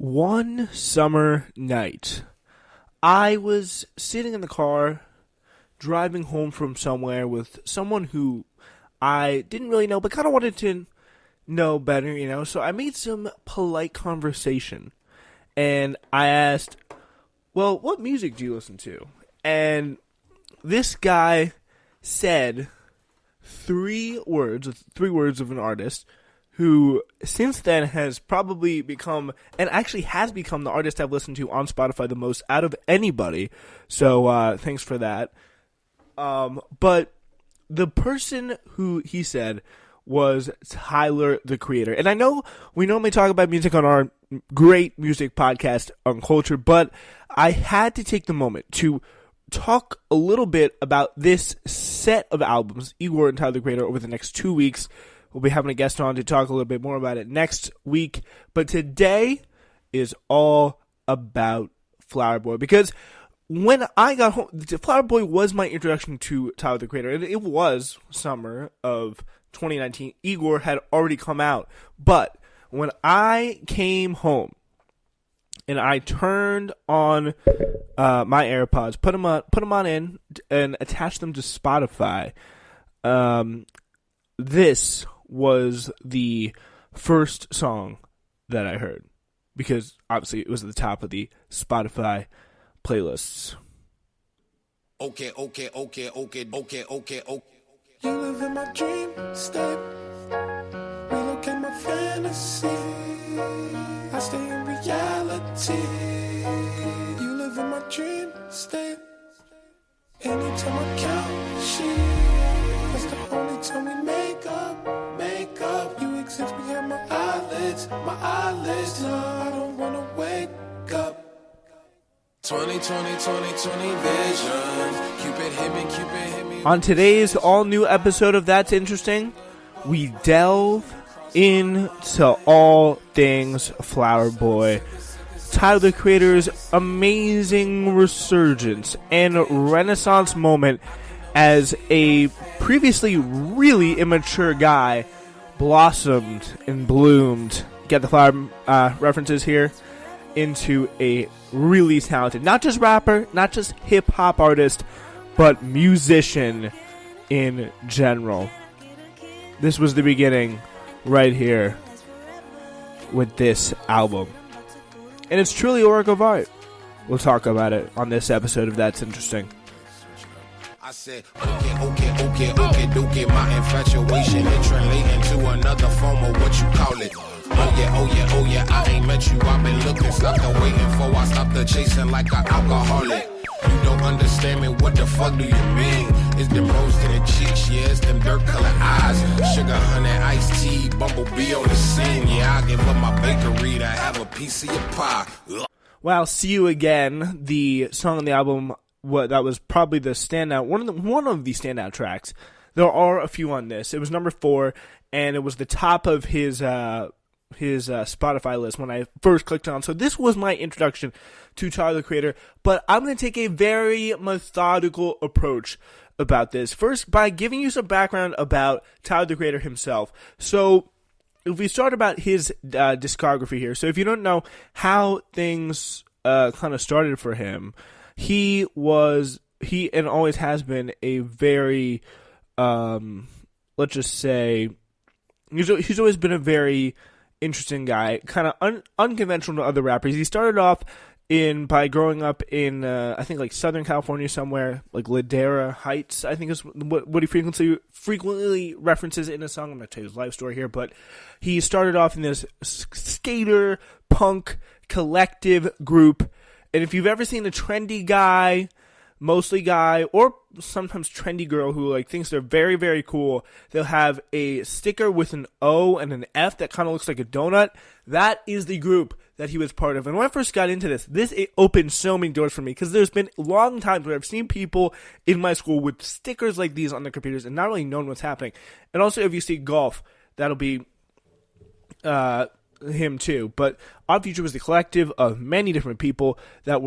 One summer night, I was sitting in the car, driving home from somewhere with someone who I didn't really know, but kind of wanted to know better. So I made some polite conversation, and I asked, well, what music do you listen to? And this guy said three words of an artist who since then has probably become, and actually has become, the artist I've listened to on Spotify the most out of anybody. So thanks for that. But the person who he said was Tyler, the Creator. And I know we normally talk about music on our great music podcast, Uncultured, but I had to take the moment to talk a little bit about this set of albums, Igor and Tyler, the Creator, over the next 2 weeks. We'll be having a guest on to talk a little bit more about it next week. But today is all about Flower Boy. Because when I got home, Flower Boy was my introduction to Tyler, the Creator. And it was summer of 2019. Igor had already come out. But when I came home and I turned on my AirPods, put them on in, and attached them to Spotify, this was the first song that I heard, because obviously it was at the top of the Spotify playlists. Okay. You live in my dream state. Relocate my fantasy. I stay in reality. You live in my dream state. Anytime I count sheep, that's the only time we make up. You exist behind my eyelids. No, I don't wanna wake up. 20 vision. Cupid hit me. On today's all-new episode of That's Interesting, we delve into all things Flower Boy, Tyler, the Creator's amazing resurgence and renaissance moment as a previously really immature guy blossomed and bloomed, get the flower references here, into a really talented, not just rapper, not just hip-hop artist, but musician in general. This was the beginning right here with this album. And it's truly a work of art. We'll talk about it on this episode of That's Interesting. I said, okay, my infatuation is translating to another form of what you call it. Oh yeah, I ain't met you, I've been looking, stopped and waiting for, I stopped the chasing like an alcoholic. You don't understand me, what the fuck do you mean? It's them rose to the cheeks, yeah, it's them dirt colored eyes. Sugar, honey, iced tea, bumblebee on the scene. Yeah, I give up my bakery to have a piece of your pie. Well, See You Again, the song on the album, that was probably the standout, one of the standout tracks. There are a few on this. It was number 4, and it was the top of his Spotify list when I first clicked on. So this was my introduction to Tyler, the Creator, but I'm going to take a very methodical approach about this. First, by giving you some background about Tyler, the Creator himself. So if we start about his discography here. So if you don't know how things kind of started for him, he and always has been a very, let's just say, he's always been a very interesting guy, kind of unconventional to other rappers. He started off by growing up in, I think, like Southern California somewhere, like Ladera Heights, I think is what he frequently references in a song. I'm going to tell you his life story here, but he started off in this skater punk collective group. And if you've ever seen a trendy guy, mostly guy, or sometimes trendy girl who like thinks they're very, very cool, they'll have a sticker with an O and an F that kind of looks like a donut. That is the group that he was part of. And when I first got into this it opened so many doors for me, because there's been long times where I've seen people in my school with stickers like these on their computers and not really knowing what's happening. And also, if you see golf, that'll be him too. But Odd Future was the collective of many different people that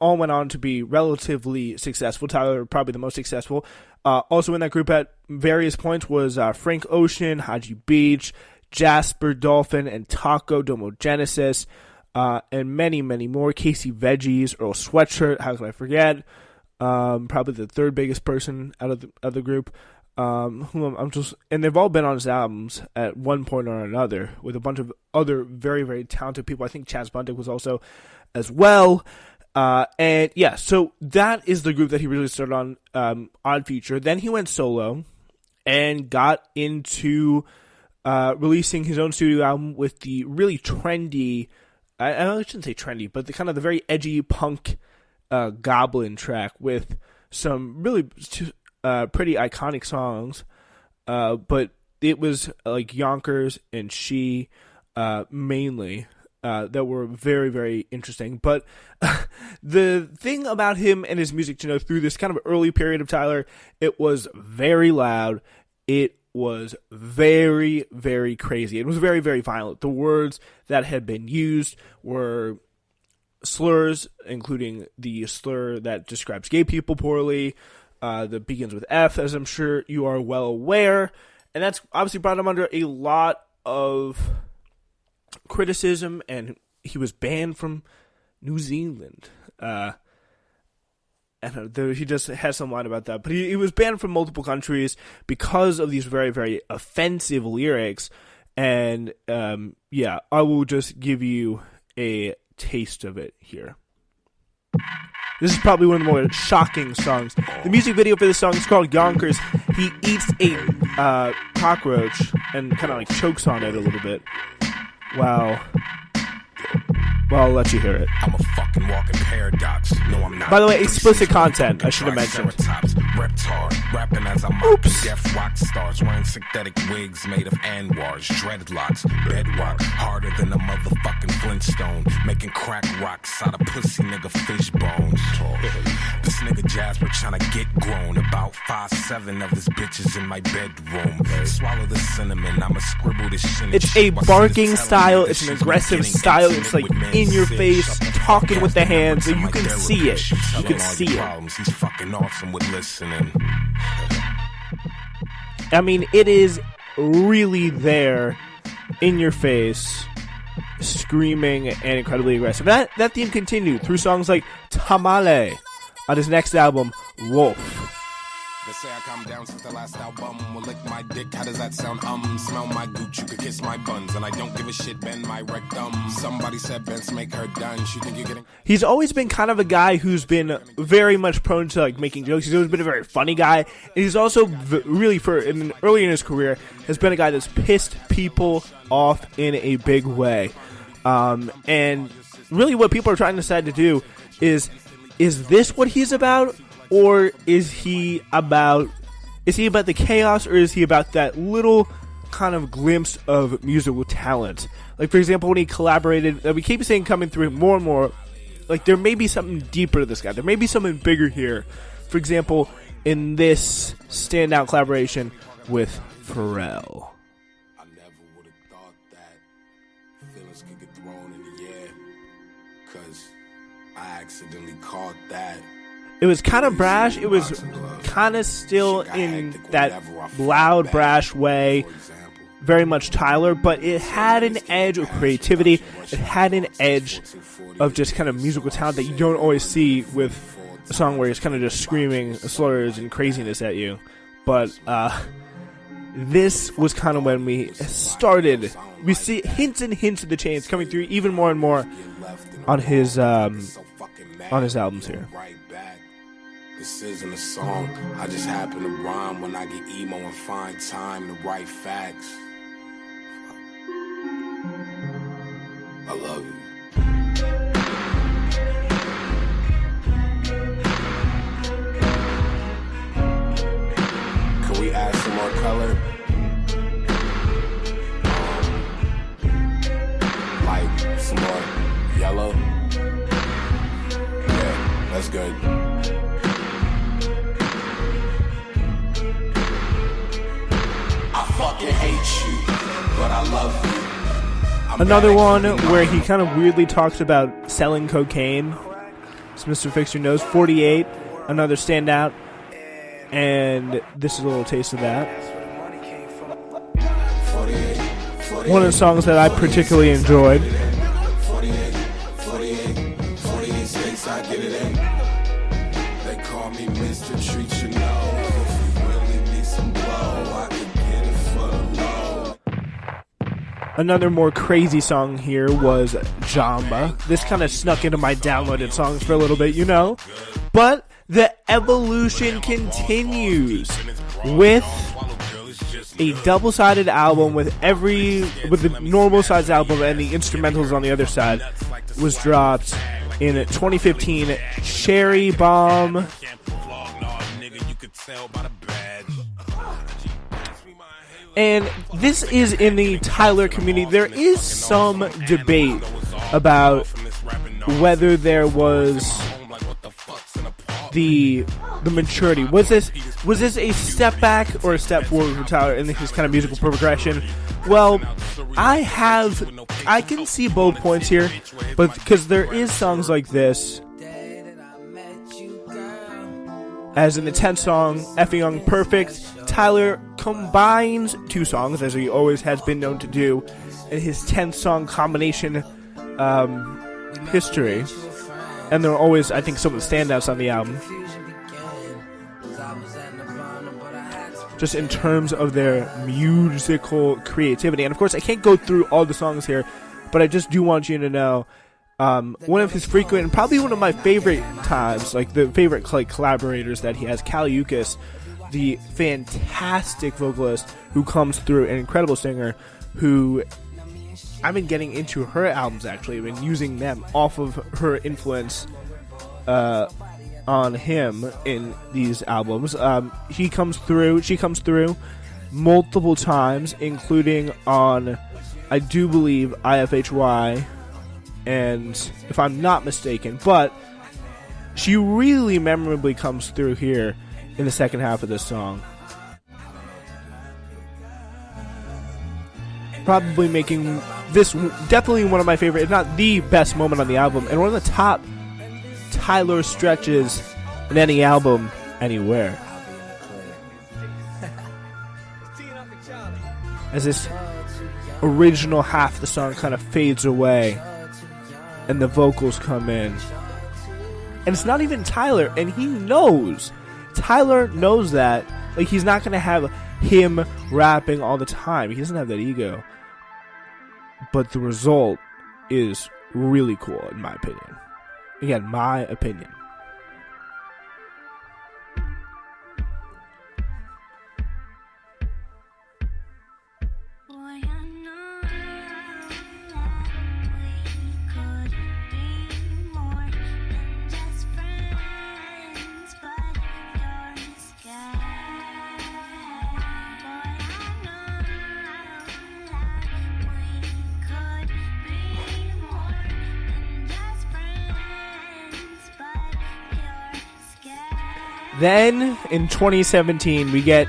all went on to be relatively successful. Tyler probably the most successful. Also in that group at various points was Frank Ocean, Haji Beach, Jasper Dolphin, and Taco Domo Genesis. and many, many more. Casey Veggies, Earl Sweatshirt, how could I forget? Probably the third biggest person out of the group. And they've all been on his albums at one point or another with a bunch of other very, very talented people. I think Chaz Bundick was also as well. And yeah, so that is the group that he really started on, Odd Future. Then he went solo and got into releasing his own studio album with the really trendy, I shouldn't say trendy, but the kind of the very edgy punk Goblin track with some really pretty iconic songs. But it was like Yonkers and She mainly that were very, very interesting. But the thing about him and his music to know through this kind of early period of Tyler, it was very loud. It was very, very crazy. It was very, very violent. The words that had been used were slurs, including the slur that describes gay people poorly, that begins with F, as I'm sure you are well aware. And that's obviously brought him under a lot of criticism, and he was banned from New Zealand. And he just has some line about that. But he was banned from multiple countries because of these very, very offensive lyrics. And, yeah, I will just give you a taste of it here. This is probably one of the more shocking songs. The music video for this song is called Yonkers. He eats a cockroach and kind of like chokes on it a little bit. Wow. Well, I'll let you hear it. I'm a fucking walking paradox. No, I'm not. By the way, explicit content, I should have mentioned. Reptar, rapping as I'm deaf rock stars, wearing synthetic wigs made of anwars, dreadlocks, bedrock, harder than a motherfucking Flintstone, making crack rocks out of pussy nigga fish bones. This nigga Jasper trying to get grown. About 5'7" of his bitches in my bedroom. Swallow the cinnamon, I'ma scribble this shit. It's a barking style, it's an aggressive style, it's like in your face, talking with the hands, so you can see it. You can see it. He's fucking awesome with listening. I mean, it is really there, in your face, screaming and incredibly aggressive. That theme continued through songs like Tamale on his next album, Wolf. They say I calm down since the last album. Will lick my dick, how does that sound? Smell my gooch, you could kiss my buns. And I don't give a shit, bend my rectum. Somebody said Benz make her dance. You think you're getting... He's always been kind of a guy who's been very much prone to like making jokes. He's always been a very funny guy. And he's also really, early in his career, has been a guy that's pissed people off in a big way. And really what people are trying to decide to do is this what he's about? Or is he about the chaos, or is he about that little kind of glimpse of musical talent? Like, for example, when he collaborated, we keep saying coming through more and more, like, there may be something deeper to this guy. There may be something bigger here. For example, in this standout collaboration with Pharrell. I never would have thought that feelings could get thrown in the air, 'cause I accidentally caught that. It was kind of brash. It was kind of still in that loud, brash way. Very much Tyler, but it had an edge of creativity. It had an edge of just kind of musical talent that you don't always see with a song where he's kind of just screaming slurs and craziness at you. But this was kind of when we started. We see hints and hints of the change coming through even more and more on his albums here. This isn't a song, I just happen to rhyme when I get emo and find time to write facts. I love you. Can we add some more color? Like some more yellow? Yeah, that's good. Hate you, but I love you. Another one where he kind of weirdly talks about selling cocaine. It's Mr. Fix Your Nose, 48, another standout, and this is a little taste of that. One of the songs that I particularly enjoyed. Another more crazy song here was Jamba. This kind of snuck into my downloaded songs for a little bit, But the evolution continues with a double-sided album with the normal-sized album and the instrumentals on the other side was dropped in 2015. Cherry Bomb. And this is in the Tyler community. There is some debate about whether there was the maturity. Was this a step back or a step forward for Tyler in his kind of musical progression? Well, I can see both points here, but because there is songs like this, as in the 10th song, Effing Young Perfect, Tyler combines two songs, as he always has been known to do, in his 10th song combination history. And there are always, I think, some of the standouts on the album. Just in terms of their musical creativity. And of course, I can't go through all the songs here, but I just do want you to know one of his frequent, and probably one of my favorite times, like the favorite collaborators that he has, Kali Uchis, the fantastic vocalist who comes through, an incredible singer who I've been getting into her albums, actually. I've been using them off of her influence on him in these albums. She comes through multiple times, including on, I do believe, IFHY, and if I'm not mistaken, but she really memorably comes through here in the second half of this song. Probably making this definitely one of my favorite, if not the best moment on the album, and one of the top Tyler stretches in any album anywhere. As this original half of the song kind of fades away and the vocals come in. And it's not even Tyler, and he knows. Tyler knows that. Like, he's not going to have him rapping all the time. He doesn't have that ego. But the result is really cool, in my opinion. Again, my opinion. Then, in 2017, we get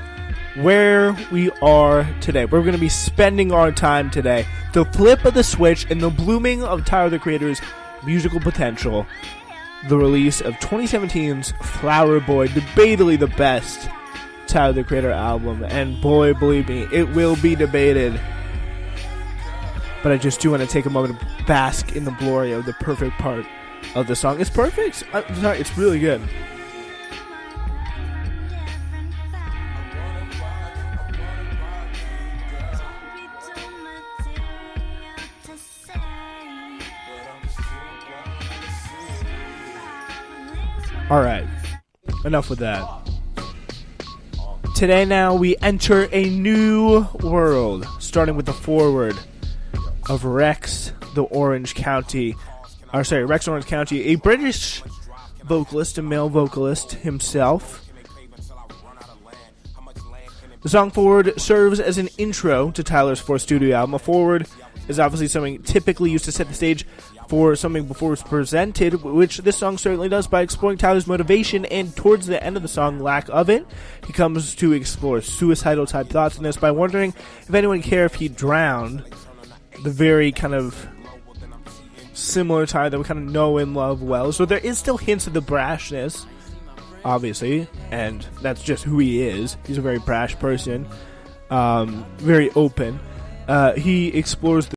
where we are today. We're going to be spending our time today. The flip of the switch and the blooming of Tyler, the Creator's musical potential. The release of 2017's Flower Boy, debatably the best Tyler, the Creator album. And boy, believe me, it will be debated. But I just do want to take a moment to bask in the glory of the perfect part of the song. It's perfect. I'm sorry, it's really good. Alright, enough with that. Today now we enter a new world, starting with the foreword of Rex Orange County, a British vocalist, a male vocalist himself. The song foreword serves as an intro to Tyler's fourth studio album. A foreword is obviously something typically used to set the stage for something before it's presented, which this song certainly does by exploring Tyler's motivation, and towards the end of the song, lack of it. He comes to explore suicidal type thoughts in this by wondering if anyone cared if he drowned. The very kind of similar Tyler that we kind of know and love well. So there is still hints of the brashness, obviously, and that's just who he is. He's a very brash person, very open. He explores